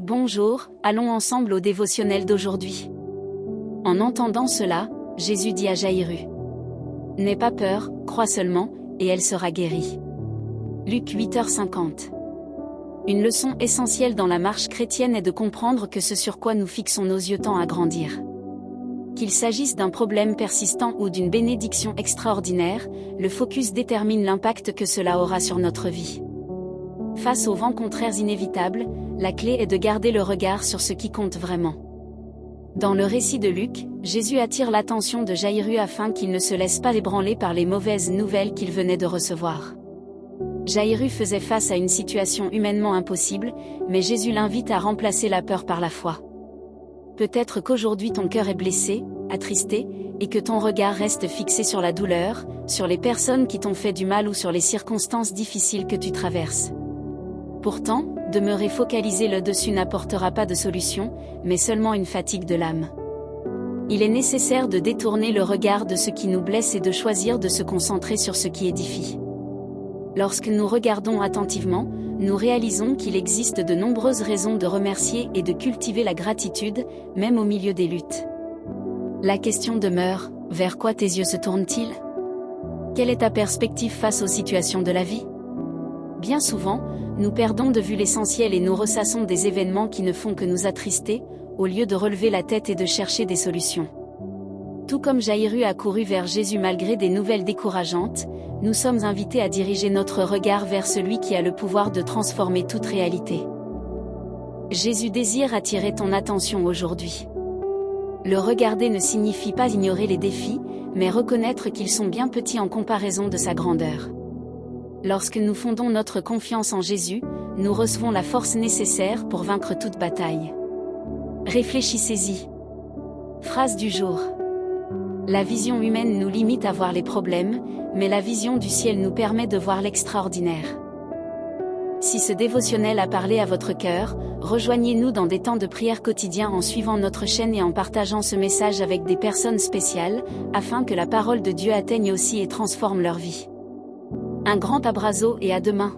Bonjour, allons ensemble au dévotionnel d'aujourd'hui. En entendant cela, Jésus dit à Jaïru: N'aie pas peur, crois seulement, et elle sera guérie. Luc 8h50. Une leçon essentielle dans la marche chrétienne est de comprendre que ce sur quoi nous fixons nos yeux tend à grandir. Qu'il s'agisse d'un problème persistant ou d'une bénédiction extraordinaire, le focus détermine l'impact que cela aura sur notre vie. Face aux vents contraires inévitables, la clé est de garder le regard sur ce qui compte vraiment. Dans le récit de Luc, Jésus attire l'attention de Jaïru afin qu'il ne se laisse pas ébranler par les mauvaises nouvelles qu'il venait de recevoir. Jaïru faisait face à une situation humainement impossible, mais Jésus l'invite à remplacer la peur par la foi. Peut-être qu'aujourd'hui ton cœur est blessé, attristé, et que ton regard reste fixé sur la douleur, sur les personnes qui t'ont fait du mal ou sur les circonstances difficiles que tu traverses. Pourtant, demeurer focalisé là-dessus n'apportera pas de solution, mais seulement une fatigue de l'âme. Il est nécessaire de détourner le regard de ce qui nous blesse et de choisir de se concentrer sur ce qui édifie. Lorsque nous regardons attentivement, nous réalisons qu'il existe de nombreuses raisons de remercier et de cultiver la gratitude, même au milieu des luttes. La question demeure: vers quoi tes yeux se tournent-ils? Quelle est ta perspective face aux situations de la vie? Bien souvent, nous perdons de vue l'essentiel et nous ressassons des événements qui ne font que nous attrister, au lieu de relever la tête et de chercher des solutions. Tout comme Jaïru a couru vers Jésus malgré des nouvelles décourageantes, nous sommes invités à diriger notre regard vers celui qui a le pouvoir de transformer toute réalité. Jésus désire attirer ton attention aujourd'hui. Le regarder ne signifie pas ignorer les défis, mais reconnaître qu'ils sont bien petits en comparaison de sa grandeur. Lorsque nous fondons notre confiance en Jésus, nous recevons la force nécessaire pour vaincre toute bataille. Réfléchissez-y. Phrase du jour. La vision humaine nous limite à voir les problèmes, mais la vision du ciel nous permet de voir l'extraordinaire. Si ce dévotionnel a parlé à votre cœur, rejoignez-nous dans des temps de prière quotidiens en suivant notre chaîne et en partageant ce message avec des personnes spéciales, afin que la parole de Dieu atteigne aussi et transforme leur vie. Un grand abrazo et à demain.